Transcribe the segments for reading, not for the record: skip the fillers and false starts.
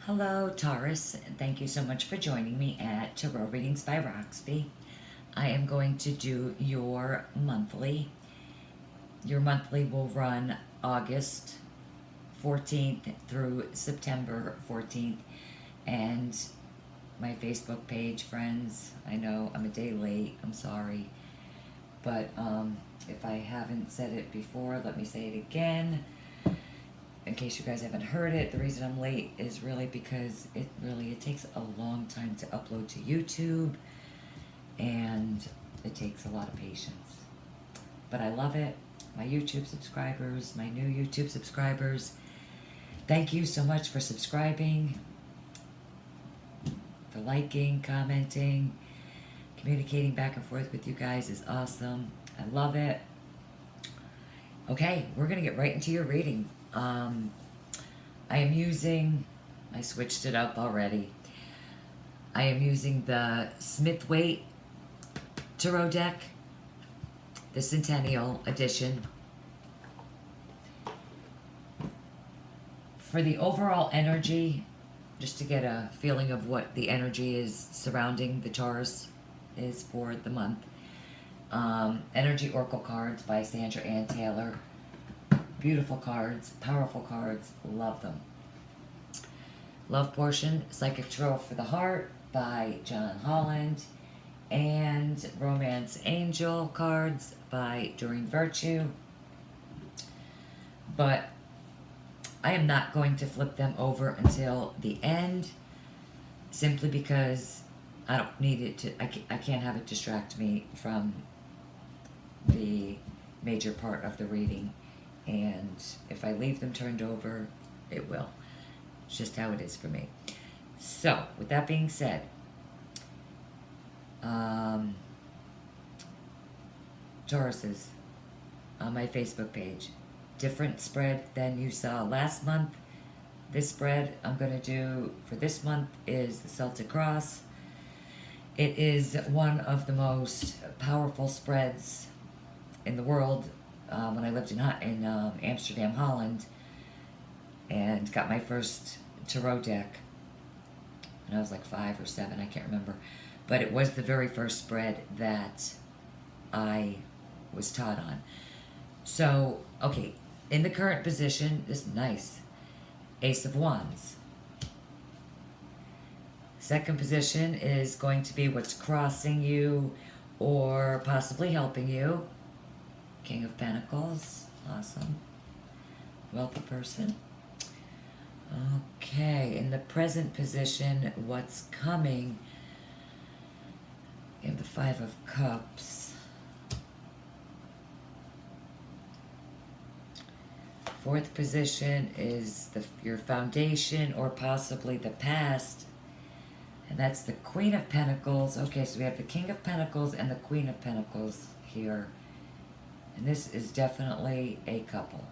Hello, Taurus, and thank you so much for joining me at Tarot Readings by Roxby. I am going to do your monthly. Your monthly will run August 14th through September 14th. And my Facebook page, friends, I know I'm a day late, I'm sorry. But if I haven't said it before, let me say it again. In case you guys haven't heard it, the reason I'm late is really because it takes a long time to upload to YouTube, and it takes a lot of patience. But I love it. My YouTube subscribers, my new YouTube subscribers, thank you so much for subscribing, for liking, commenting, communicating back and forth with you guys is awesome. I love it. Okay, we're going to get right into your reading. I am using, I switched it up already. I am using the Smith-Waite Tarot deck, the Centennial Edition. For the overall energy, just to get a feeling of what the energy is surrounding the Taurus is for the month. Energy Oracle cards by Sandra Ann Taylor. Beautiful cards, powerful cards, love them. Love Portion, Psychic Tarot for the Heart by John Holland. And Romance Angel cards by Doreen Virtue. But I am not going to flip them over until the end, simply because I don't need it to, I can't have it distract me from the major part of the reading. And if I leave them turned over, it will. It's just how it is for me. So, with that being said, Tauruses on my Facebook page. Different spread than you saw last month. This spread I'm going to do for this month is the Celtic Cross. It is one of the most powerful spreads in the world. When I lived in Amsterdam, Holland, and got my first tarot deck when I was like 5 or 7, I can't remember. But it was the very first spread that I was taught on. So, okay, in the current position, this is nice. Ace of Wands. Second position is going to be what's crossing you or possibly helping you. King of Pentacles, awesome. Wealthy person. Okay, in the present position, what's coming? You have the Five of Cups. Fourth position is your foundation or possibly the past. And that's the Queen of Pentacles. Okay, so we have the King of Pentacles and the Queen of Pentacles here. And this is definitely a couple.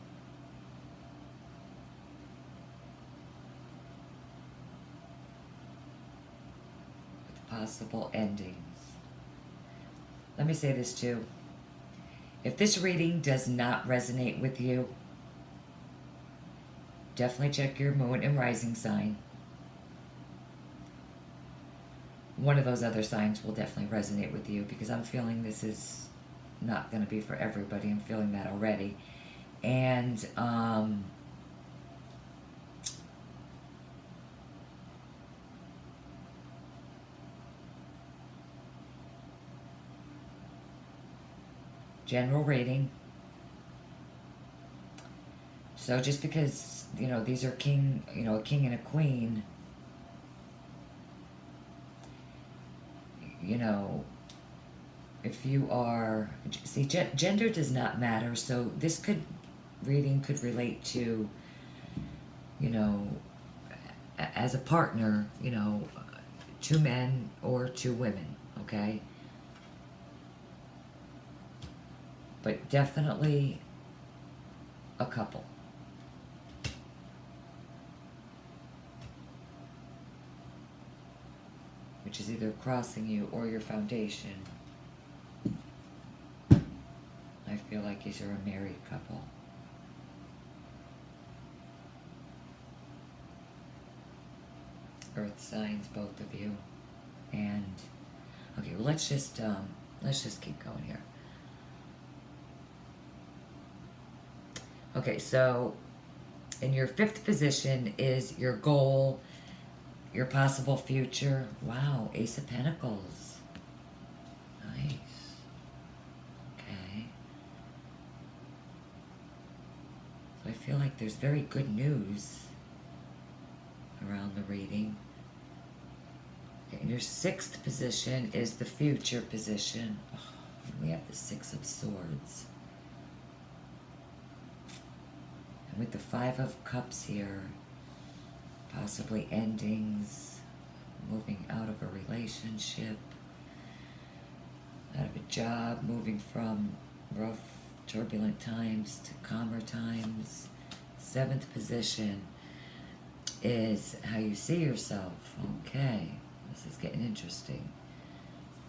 With possible endings. Let me say this too. If this reading does not resonate with you, definitely check your moon and rising sign. One of those other signs will definitely resonate with you, because I'm feeling this is not going to be for everybody. I'm feeling that already. And general rating. So just because, these are a king and a queen, if you are, see, gender does not matter. So this reading could relate to, as a partner, 2 men or 2 women, okay? But definitely a couple. Which is either crossing you or your foundation. I feel like these are a married couple. Earth signs, both of you. And okay, well, let's just keep going here. Okay, so in your 5th position is your goal, your possible future. Wow, Ace of Pentacles. Nice. Okay. So I feel like there's very good news around the reading. Okay, and your 6th position is the future position. Oh, we have the 6 of Swords. And with the 5 of Cups here, possibly endings, moving out of a relationship, out of a job, moving from rough, turbulent times to calmer times. 7th position is how you see yourself. Okay, this is getting interesting.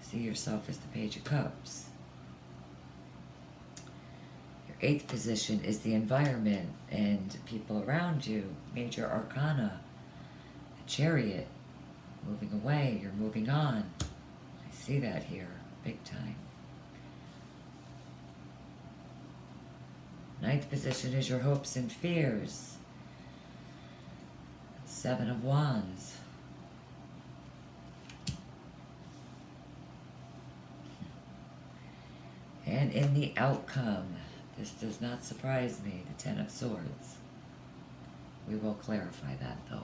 See yourself as the Page of Cups. Your 8th position is the environment and people around you. Major Arcana, a Chariot, moving away, you're moving on. I see that here, big time. 9th position is your hopes and fears. 7 of Wands. And in the outcome, this does not surprise me, the 10 of Swords. We will clarify that, though.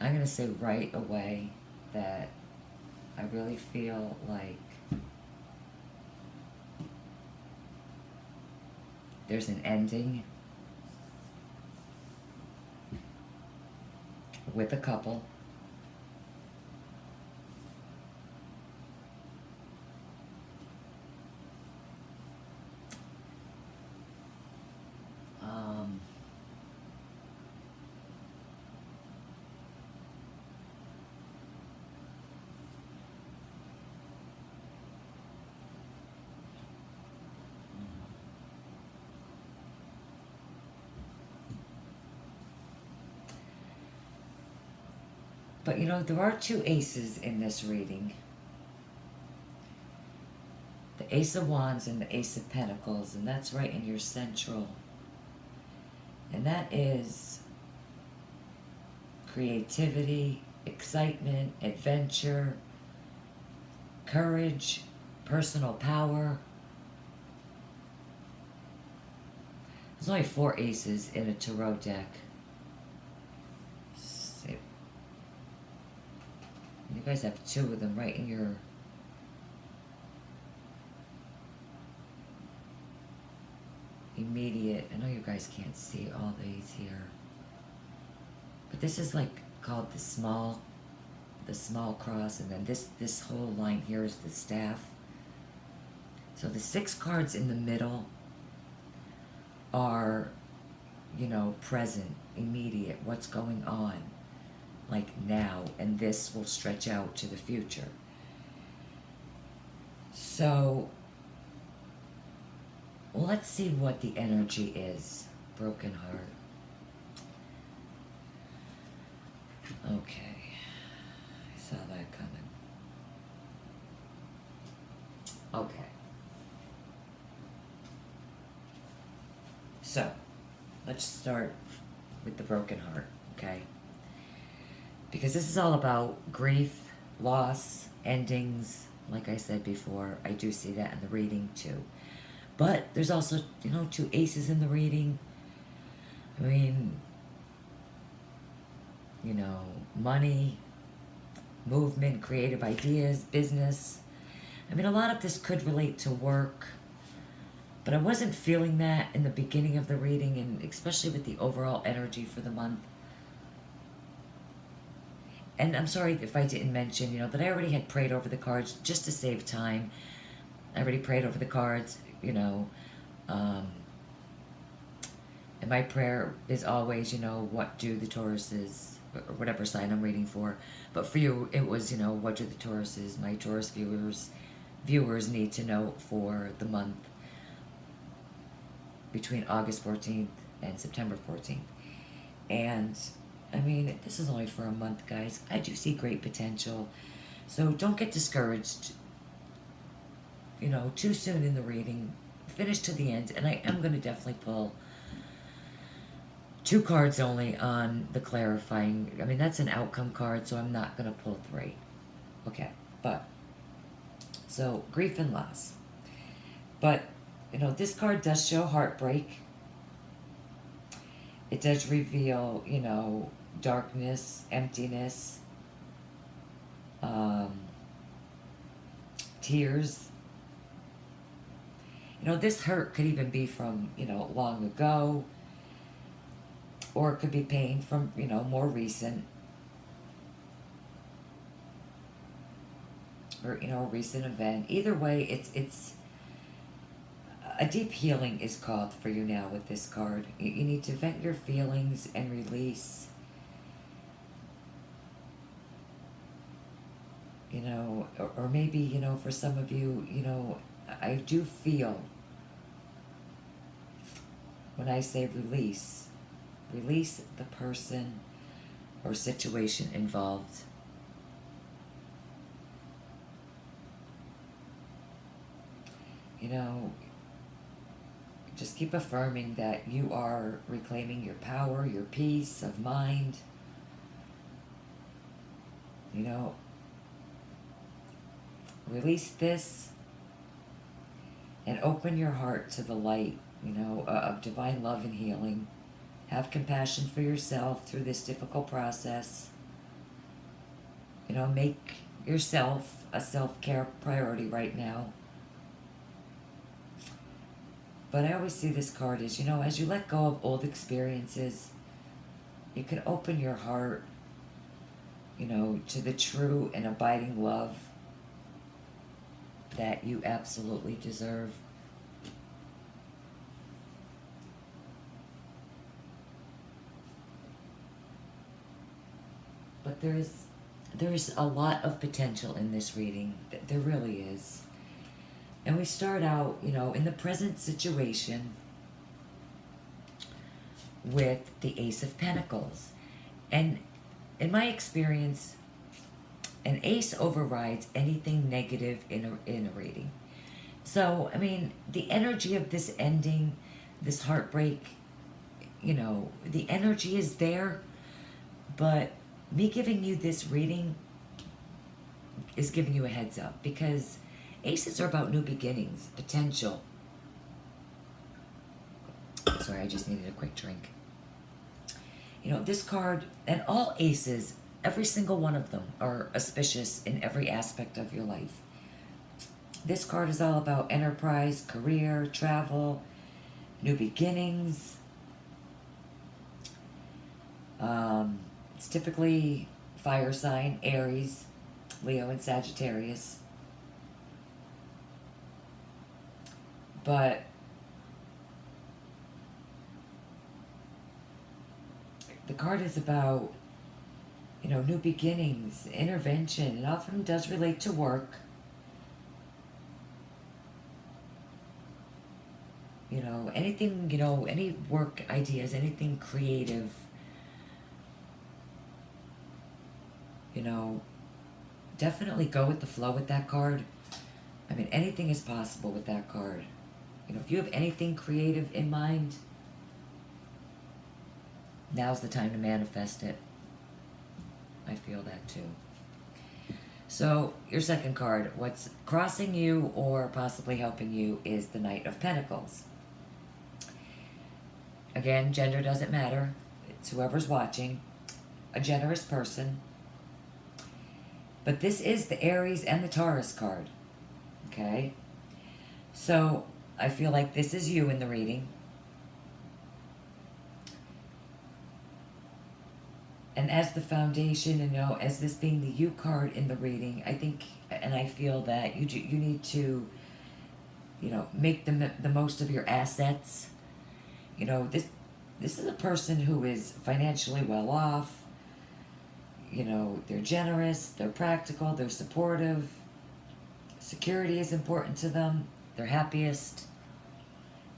I'm going to say right away that I really feel like there's an ending with a couple. But you know, there are 2 aces in this reading. The Ace of Wands and the Ace of Pentacles, and that's right in your central. And that is creativity, excitement, adventure, courage, personal power. There's only 4 aces in a tarot deck. You guys have 2 of them right in your immediate. I know you guys can't see all these here, but this is like called the small cross, and then this whole line here is the staff. So the 6 cards in the middle are, you know, present, immediate, what's going on, like now, and this will stretch out to the future. So let's see what the energy is. Broken heart. Okay, I saw that coming. Okay, so let's start with the broken heart, okay? Because this is all about grief, loss, endings. Like I said before, I do see that in the reading too. But there's also, you know, 2 aces in the reading. I mean, you know, money, movement, creative ideas, business. I mean, a lot of this could relate to work. But I wasn't feeling that in the beginning of the reading, and especially with the overall energy for the month. And I'm sorry if I didn't mention, you know, that I already had prayed over the cards just to save time. I already prayed over the cards, you know. And my prayer is always, you know, what do the Tauruses, or whatever sign I'm reading for. But for you, it was, you know, what do the Tauruses, my Taurus viewers need to know for the month. between August 14th and September 14th. And I mean, this is only for a month, guys. I do see great potential. So don't get discouraged, too soon in the reading. Finish to the end. And I am going to definitely pull 2 cards only on the clarifying. I mean, that's an outcome card, so I'm not going to pull 3. Okay, but, so, grief and loss. But, this card does show heartbreak. It does reveal, darkness, emptiness, tears. This hurt could even be from, long ago, or it could be pain from, more recent, or, a recent event. Either way, it's a deep healing is called for you now with this card. You need to vent your feelings and release. Or maybe, for some of you, I do feel when I say release the person or situation involved. Just keep affirming that you are reclaiming your power, your peace of mind. Release this and open your heart to the light, of divine love and healing. Have compassion for yourself through this difficult process. Make yourself a self-care priority right now. But I always see this card as, as you let go of old experiences, you can open your heart, to the true and abiding love that you absolutely deserve. But there's a lot of potential in this reading. There really is. And we start out, in the present situation with the Ace of Pentacles. And in my experience, an ace overrides anything negative in a reading. So, I mean, the energy of this ending, this heartbreak, the energy is there, but me giving you this reading is giving you a heads up, because aces are about new beginnings, potential. Sorry, I just needed a quick drink. This card, and all aces, every single one of them are auspicious in every aspect of your life. This card is all about enterprise, career, travel, new beginnings. It's typically fire sign, Aries, Leo, and Sagittarius. But the card is about, new beginnings, intervention. It often does relate to work. Anything, any work ideas, anything creative. Definitely go with the flow with that card. I mean, anything is possible with that card. If you have anything creative in mind, now's the time to manifest it. I feel that too. So, your second card, what's crossing you or possibly helping you is the Knight of Pentacles. Again, gender doesn't matter. It's whoever's watching. A generous person. But this is the Aries and the Taurus card. Okay? So, I feel like this is you in the reading. And as the foundation, as this being the you card in the reading, I think, and I feel that you need to, make the most of your assets. This is a person who is financially well off. They're generous, they're practical, they're supportive. Security is important to them. They're happiest.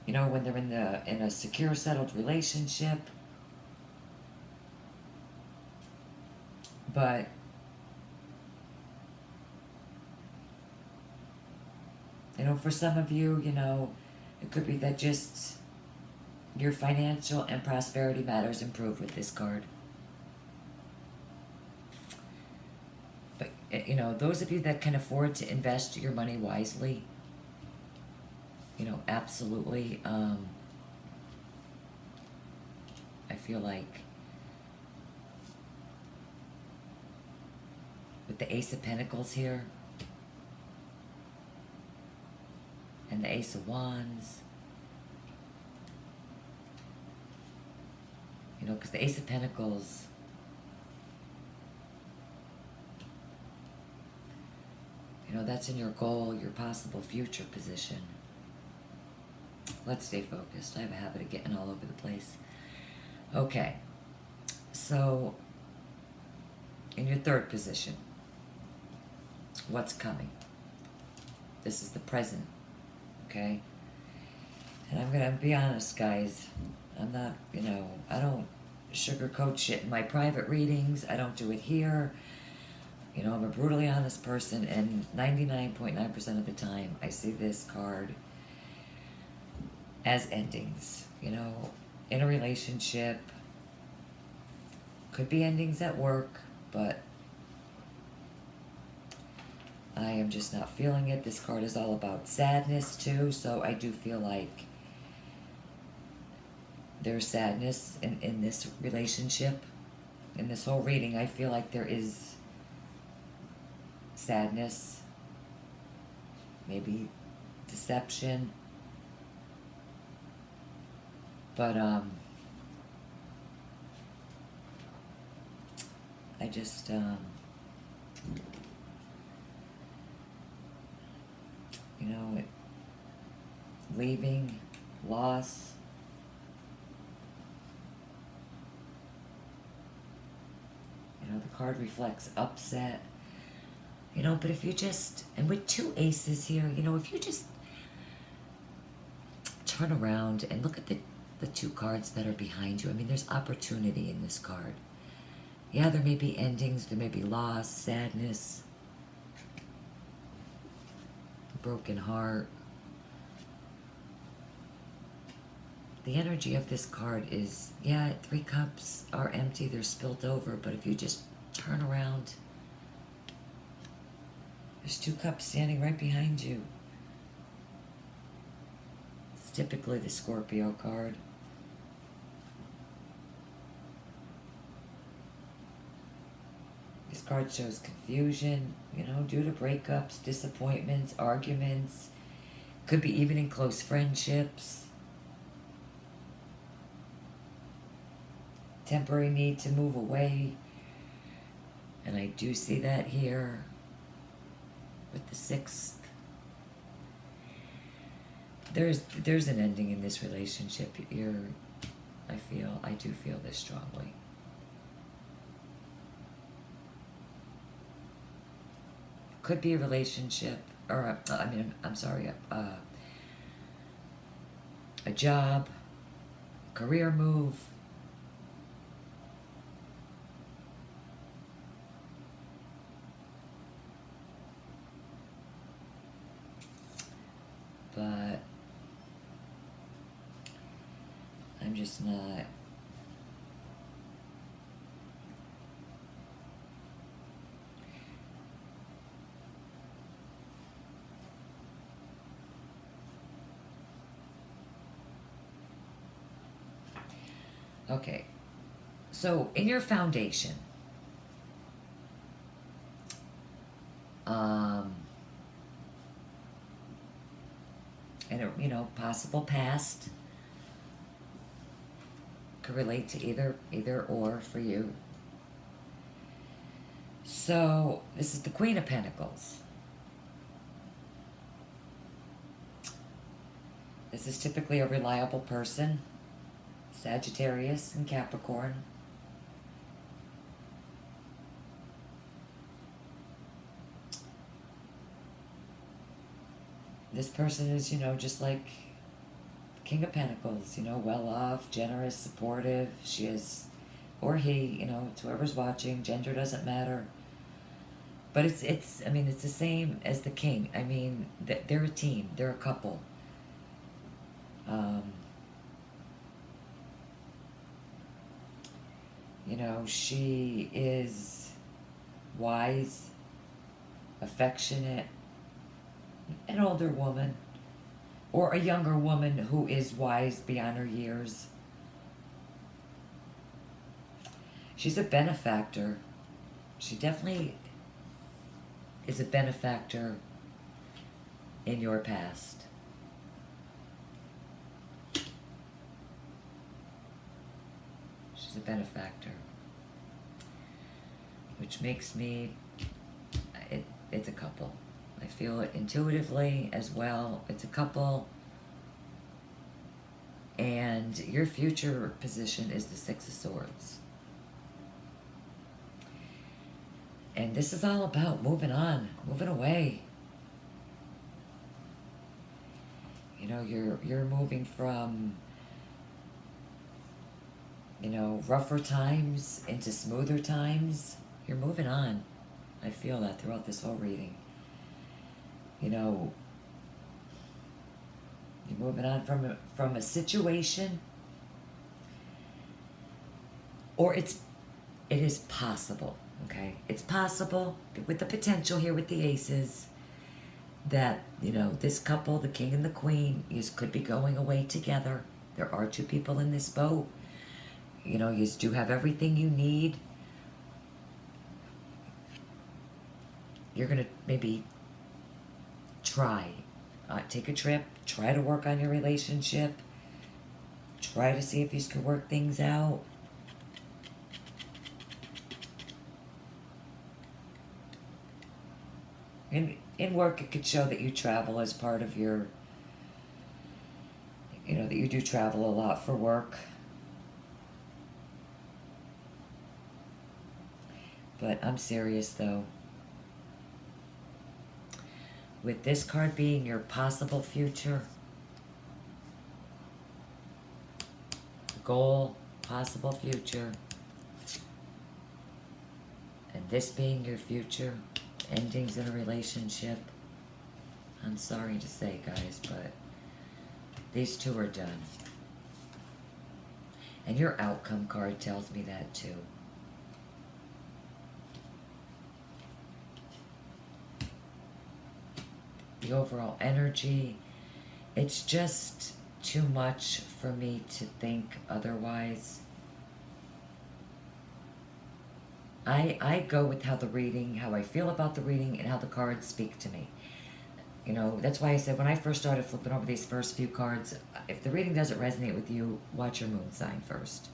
You know, when they're in a secure, settled relationship. But you know, for some of you, you know, it could be that just your financial and prosperity matters improve with this card. But you know, those of you that can afford to invest your money wisely, you know, absolutely. I feel like with the Ace of Pentacles here and the Ace of Wands, you know, because the Ace of Pentacles, you know, that's in your goal, your possible future position. Let's stay focused. I have a habit of getting all over the place. Okay, so in your third position, what's coming? This is the present, okay? And I'm gonna be honest, guys. I'm not, you know, I don't sugarcoat shit in my private readings. I don't do it here. You know, I'm a brutally honest person, and 99.9% of the time, I see this card as endings. You know, in a relationship, could be endings at work, but I am just not feeling it. This card is all about sadness too, so I do feel like there's sadness in this relationship. In this whole reading, I feel like there is sadness, maybe deception, but I just you know, leaving, loss, you know, the card reflects upset, you know, but if you just, and with two aces here, you know, if you just turn around and look at the two cards that are behind you, I mean, there's opportunity in this card. Yeah, there may be endings, there may be loss, sadness, broken heart. The energy of this card is, yeah, 3 cups are empty, they're spilt over, but if you just turn around, there's 2 cups standing right behind you. It's typically the Scorpio card. This card shows confusion, you know, due to breakups, disappointments, arguments. Could be even in close friendships. Temporary need to move away. And I do see that here with the 6th. There's an ending in this relationship. I do feel this strongly. Could be a relationship, or a job, career move. But I'm just not. Okay, so in your foundation, and you know, possible past could relate to either or for you. So this is the Queen of Pentacles. This is typically a reliable person, Sagittarius and Capricorn. This person is, you know, just like King of Pentacles, you know, well off, generous, supportive. She is, or he, you know, it's whoever's watching, gender doesn't matter. But I mean, it's the same as the king. I mean, they're a team, they're a couple. Um, you know, she is wise, affectionate, an older woman, or a younger woman who is wise beyond her years. She's a benefactor. She definitely is a benefactor in your past. She's a benefactor. Which makes me, it's a couple. I feel it intuitively as well. It's a couple. And your future position is the Six of Swords. And this is all about moving on, moving away. You know, you're moving from, you know, rougher times into smoother times. You're moving on. I feel that throughout this whole reading. You know, you're moving on from a situation, or it is possible, okay? It's possible with the potential here with the aces that, you know, this couple, the king and the queen, could be going away together. There are two people in this boat. You know, you do have everything you need. You're going to maybe try. Take a trip. Try to work on your relationship. Try to see if you can work things out. In work, it could show that you travel as part of your, you know, that you do travel a lot for work. But I'm serious, though. With this card being your possible future, goal, possible future, and this being your future, endings in a relationship, I'm sorry to say, guys, but these two are done. And your outcome card tells me that too. The overall energy, it's just too much for me to think otherwise. I go with how I feel about the reading, and how the cards speak to me. You know, that's why I said when I first started flipping over these first few cards, if the reading doesn't resonate with you, watch your moon sign first.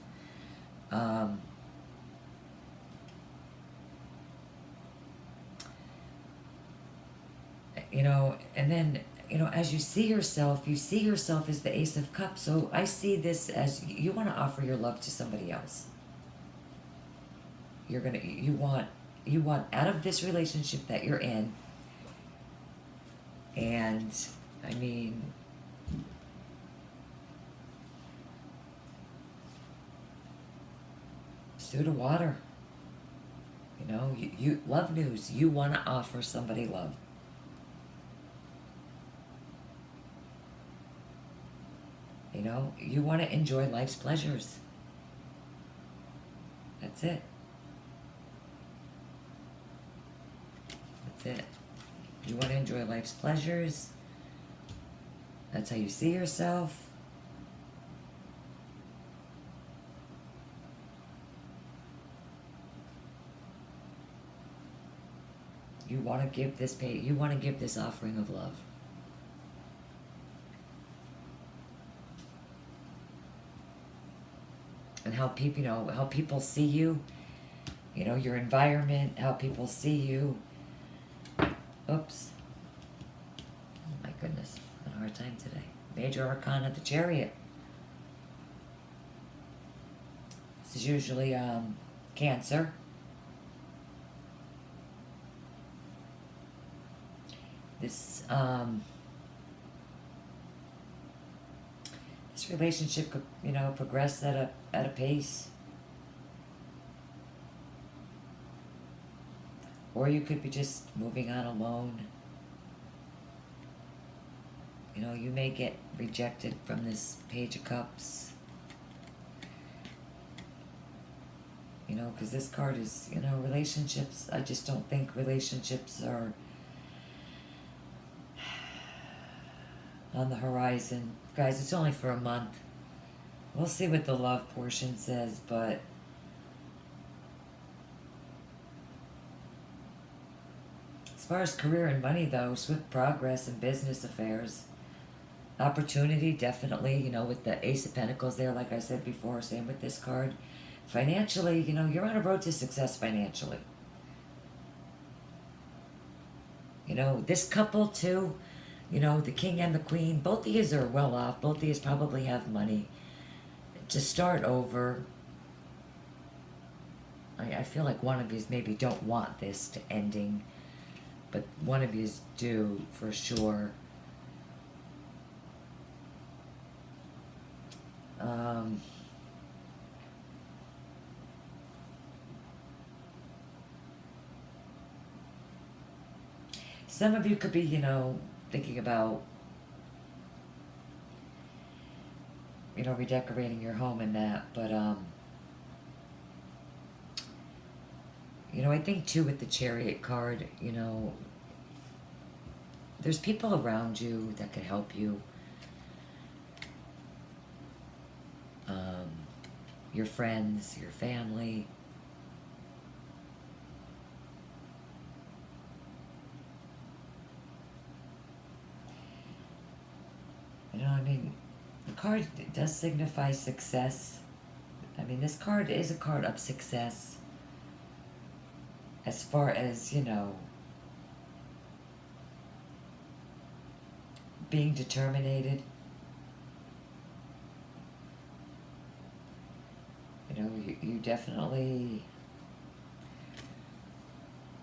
You know, and then, you know, as you see yourself as the Ace of Cups. So I see this as you want to offer your love to somebody else. You want out of this relationship that you're in. And I mean, through the water. You know, you love news. You want to offer somebody love. You know, you want to enjoy life's pleasures. That's it. That's it. You want to enjoy life's pleasures. That's how you see yourself. You want to give this offering of love. And how people see you, you know, your environment, how people see you. Oops. Oh my goodness, I'm having a hard time today. Major Arcana, the Chariot. This is usually Cancer. This This relationship could, progress at a pace. Or you could be just moving on alone. You may get rejected from this Page of Cups. Because this card is, relationships. I just don't think relationships are on the horizon. Guys, it's only for a month. We'll see what the love portion says, but as far as career and money, though, swift progress in business affairs. Opportunity, definitely, with the Ace of Pentacles there, like I said before, same with this card. Financially, you're on a road to success financially. This couple, too, the king and the queen, both of you are well off. Both of you probably have money to start over. I feel like one of you maybe don't want this to ending, but one of you do for sure. Some of you could be, thinking about, redecorating your home and that, but, I think too with the Chariot card, there's people around you that can help you. Your friends, your family. The card does signify success. This card is a card of success. As far as, being determined. You definitely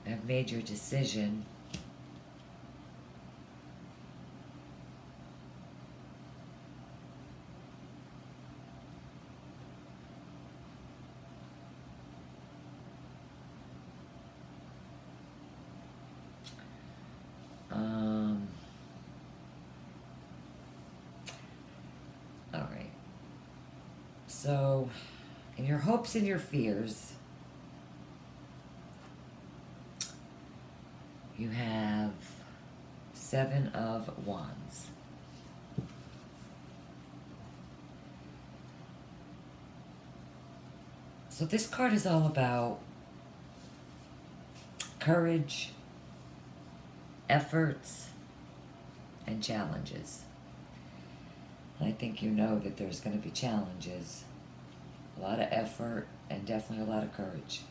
have made your decision. All right. So, in your hopes and your fears, you have 7 of Wands. So this card is all about courage, efforts, and challenges. I think you know that there's going to be challenges, a lot of effort, and definitely a lot of courage.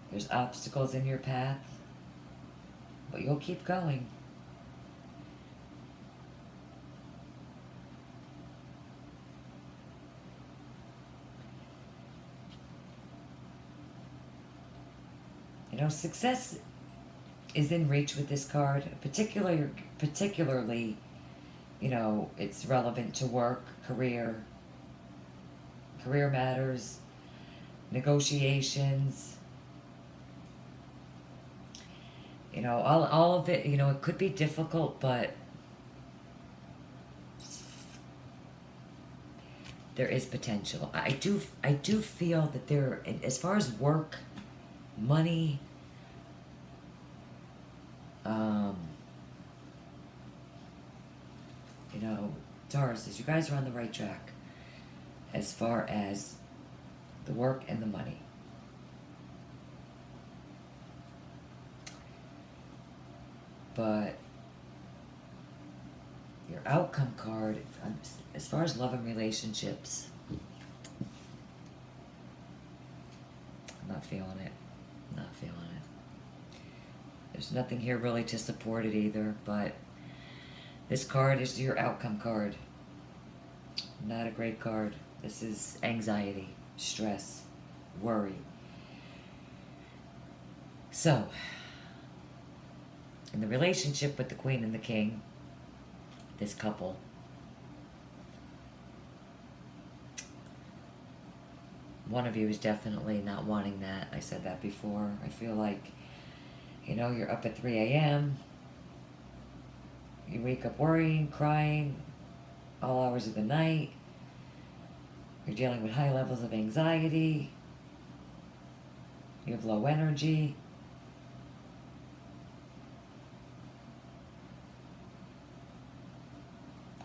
There's obstacles in your path, but you'll keep going. Success is in reach with this card, particularly, it's relevant to work, career matters, negotiations, all of it, it could be difficult, but there is potential. I do feel that there, as far as work, money, Taurus, you guys are on the right track as far as the work and the money. But your outcome card, as far as love and relationships, I'm not feeling it. Not feeling it. There's nothing here really to support it either, but this card is your outcome card. Not a great card. This is anxiety, stress, worry. So, in the relationship with the Queen and the King, this couple, one of you is definitely not wanting that. I said that before. I feel like, you're up at 3 a.m. You wake up worrying, crying, all hours of the night. You're dealing with high levels of anxiety. You have low energy.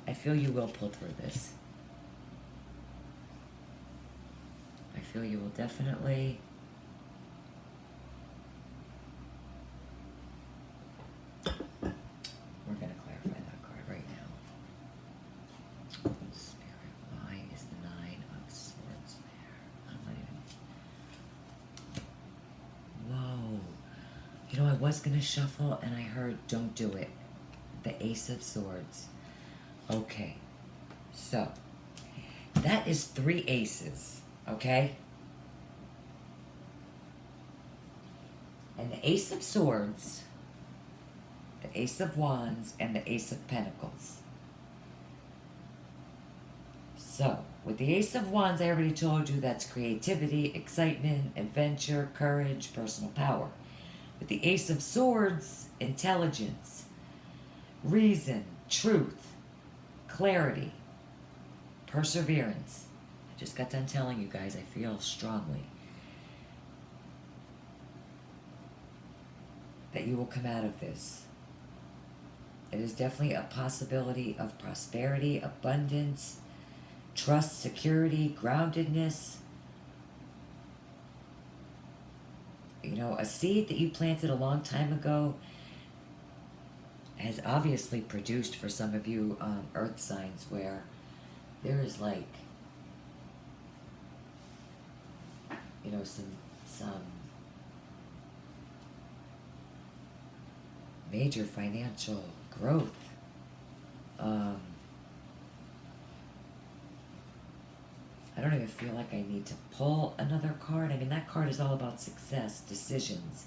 I feel you will pull through this. I feel you will definitely we're going to clarify that card right now. Spirit, why is the Nine of Swords there? I'm not even... Whoa. I was going to shuffle and I heard don't do it. The Ace of Swords. Okay. So, that is 3 aces. Okay? And the Ace of Swords, the Ace of Wands, and the Ace of Pentacles. So, with the Ace of Wands, I already told you that's creativity, excitement, adventure, courage, personal power. With the Ace of Swords, intelligence, reason, truth, clarity, perseverance. I just got done telling you guys, I feel strongly that you will come out of this. It is definitely a possibility of prosperity, abundance, trust, security, groundedness. A seed that you planted a long time ago has obviously produced for some of you earth signs where there is like, some major financial growth. I don't even feel like I need to pull another card. I mean, that card is all about success, decisions,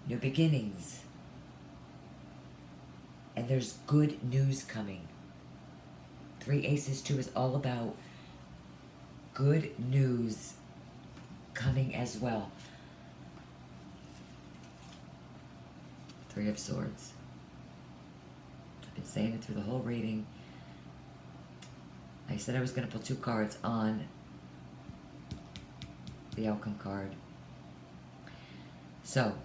new beginnings. And there's good news coming. 3 aces, 2 is all about good news coming as well. 3 of Swords. I've been saying it through the whole reading. I said I was going to pull 2 cards on the outcome card. So,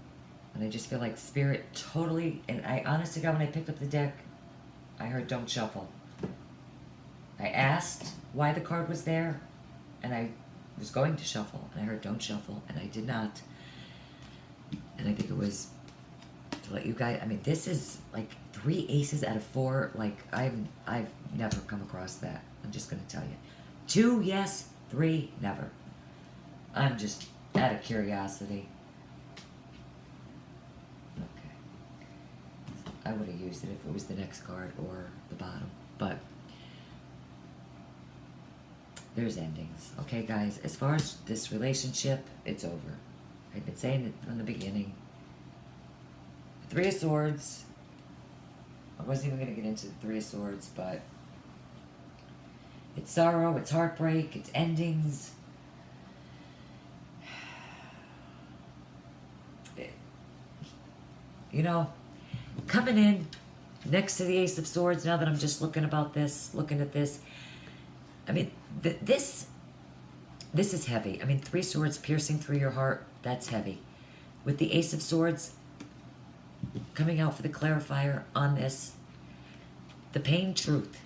and I just feel like Spirit totally, and I honestly got when I picked up the deck, I heard don't shuffle. I asked why the card was there, and I was going to shuffle, and I heard don't shuffle, and I did not. And I think it was to let you guys, I mean, this is like 3 aces out of 4, like I've never come across that. I'm just going to tell you. 2, yes. 3, never. I'm just out of curiosity. Okay. I would have used it if it was the next card or the bottom. But there's endings. Okay, guys? As far as this relationship, it's over. I've been saying it from the beginning. 3 of Swords. I wasn't even going to get into the 3 of Swords, but it's sorrow, it's heartbreak, it's endings. Coming in next to the Ace of Swords, now that I'm just looking at this, I mean, this is heavy. I mean, 3 swords piercing through your heart, that's heavy. With the Ace of Swords coming out for the clarifier on this, the pain truth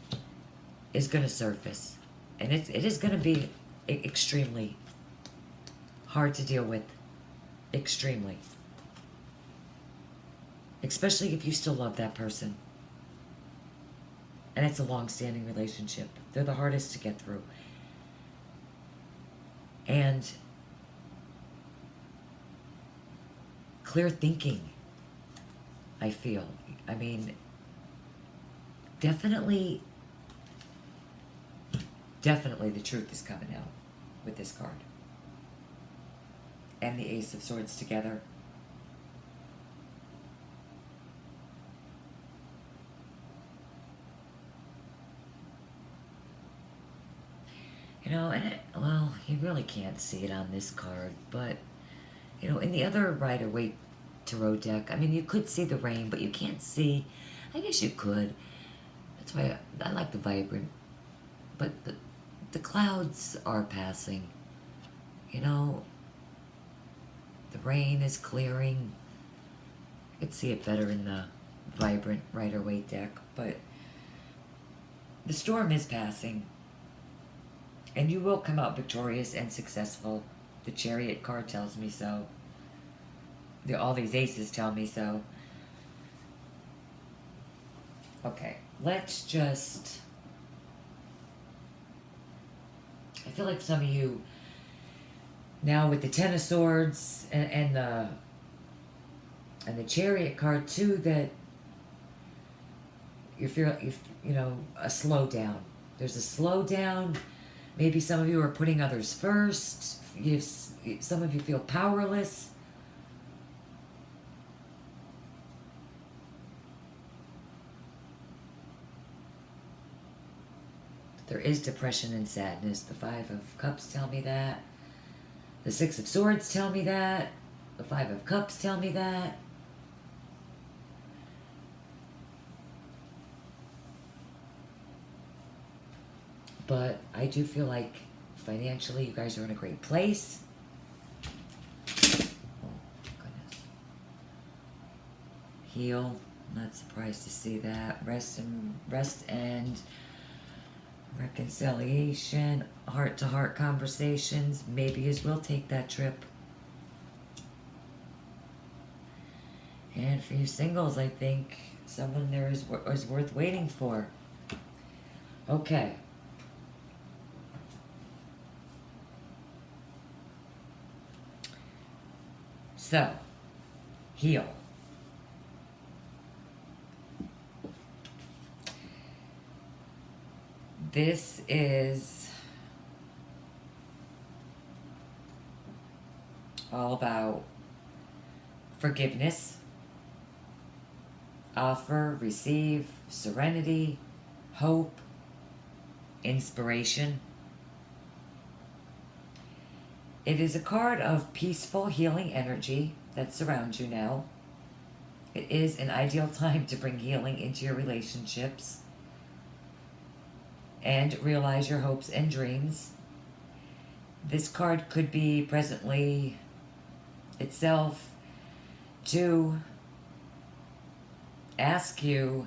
is going to surface. And it is going to be extremely hard to deal with. Extremely. Especially if you still love that person. And it's a long-standing relationship. They're the hardest to get through. And clear thinking, I feel. I mean, definitely the truth is coming out with this card. And the Ace of Swords together. And well, you really can't see it on this card, but, in the other Rider-Waite tarot deck, you could see the rain, but you can't see, I guess you could. That's why I like the vibrant, but the clouds are passing, you know, the rain is clearing. I could see it better in the vibrant Rider-Waite deck, but the storm is passing. And you will come out victorious and successful. The Chariot card tells me so. All these aces tell me so. Okay, let's just... I feel like some of you, now with the Ten of Swords and the Chariot card too, that you feel, a slowdown. There's a slowdown. Maybe some of you are putting others first. Some of you feel powerless. There is depression and sadness. The Five of Cups tell me that. The Six of Swords tell me that. The Five of Cups tell me that. But I do feel like financially you guys are in a great place. Oh, goodness. Heal. Not surprised to see that. Rest and reconciliation. Heart-to-heart conversations. Maybe as we'll take that trip. And for you singles, I think someone there is worth waiting for. Okay. So, heal. This is all about forgiveness, offer, receive, serenity, hope, inspiration. It is a card of peaceful, healing energy that surrounds you now. It is an ideal time to bring healing into your relationships and realize your hopes and dreams. This card could be presently itself to ask you,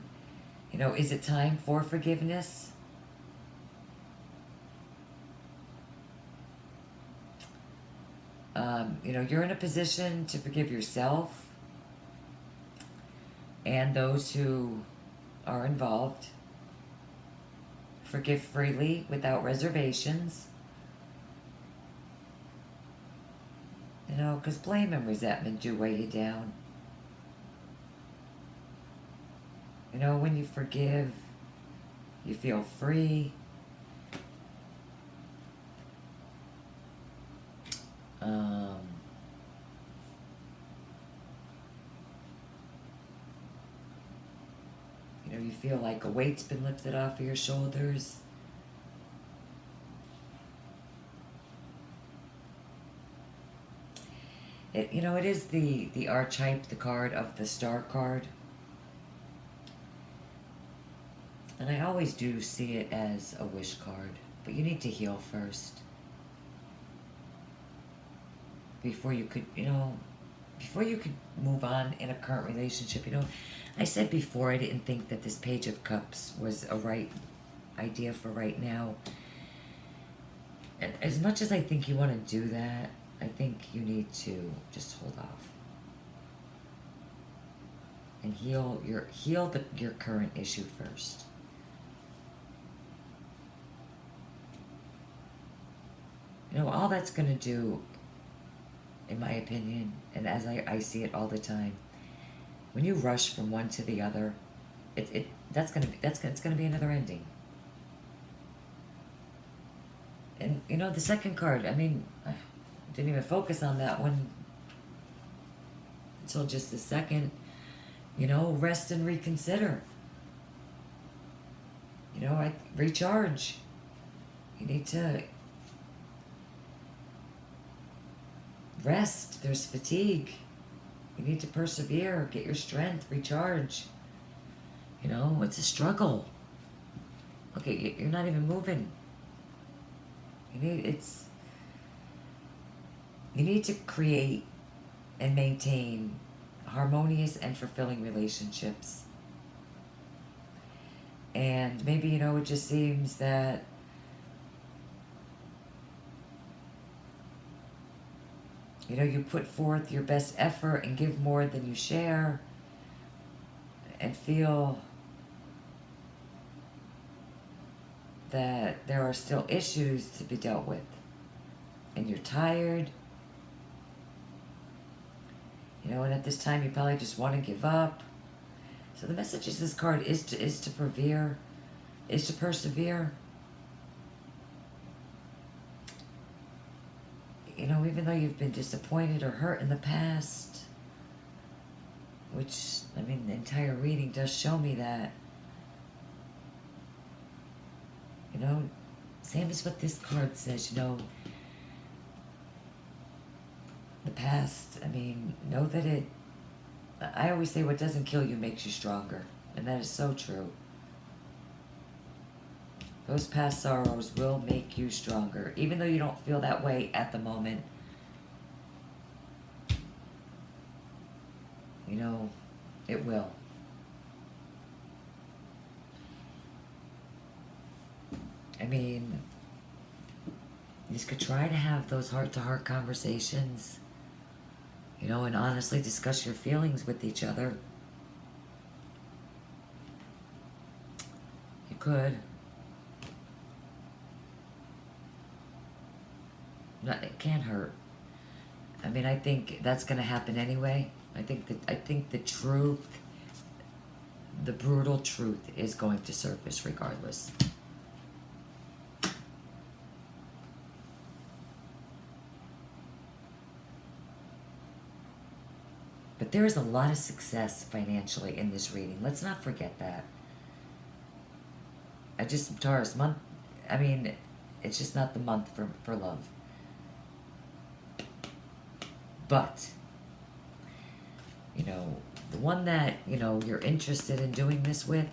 is it time for forgiveness? You're in a position to forgive yourself and those who are involved. Forgive freely without reservations. Because blame and resentment do weigh you down. When you forgive, you feel free. You feel like a weight's been lifted off of your shoulders. It is the archetype, the card of the Star card. And I always do see it as a wish card. But you need to heal first. Before you could move on in a current relationship. I said before I didn't think that this Page of Cups was a right idea for right now. And as much as I think you want to do that, I think you need to just hold off. And heal your current issue first. All that's going to do, in my opinion, and as I see it all the time, when you rush from one to the other, it's gonna be another ending. And the second card, I didn't even focus on that one until just a second. Rest and reconsider. Recharge. You need to rest. There's fatigue. You need to persevere, get your strength, recharge. You know, it's a struggle. Okay, you're not even moving. You need to create and maintain harmonious and fulfilling relationships. And maybe, you know, it just seems that you know, you put forth your best effort and give more than you share and feel that there are still issues to be dealt with. And you're tired. You know, and at this time you probably just want to give up. So the message is this card is to persevere, is to persevere. You know, even though you've been disappointed or hurt in the past, which, I mean, the entire reading does show me that. You know, same as what this card says, you know, the past, I mean, know that I always say what doesn't kill you makes you stronger. And that is so true. Those past sorrows will make you stronger. Even though you don't feel that way at the moment. You know, it will. I mean, you just could try to have those heart-to-heart conversations. You know, and honestly discuss your feelings with each other. You could. It can't hurt. I mean, I think that's going to happen anyway. I think the truth, the brutal truth, is going to surface regardless. But there is a lot of success financially in this reading. Let's not forget that. Taurus month, I mean, it's just not the month for love. But, you know, the one that, you know, you're interested in doing this with,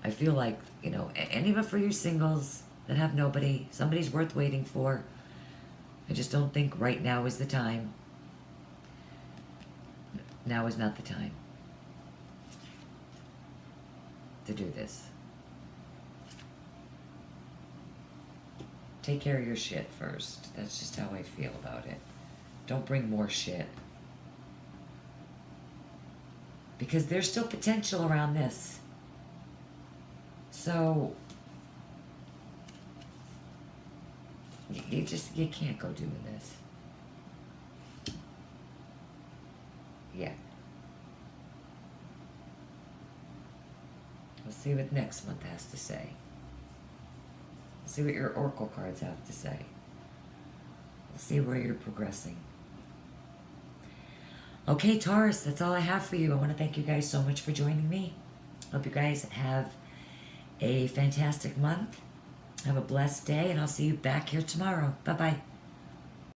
I feel like, you know, and even for you singles that have nobody, somebody's worth waiting for. I just don't think right now is the time. Now is not the time to do this. Take care of your shit first. That's just how I feel about it. Don't bring more shit. Because there's still potential around this. So, you can't go doing this. Yeah. We'll see what next month has to say. We'll see what your oracle cards have to say. We'll see where you're progressing. Okay, Taurus, that's all I have for you. I want to thank you guys so much for joining me. Hope you guys have a fantastic month. Have a blessed day, and I'll see you back here tomorrow. Bye-bye.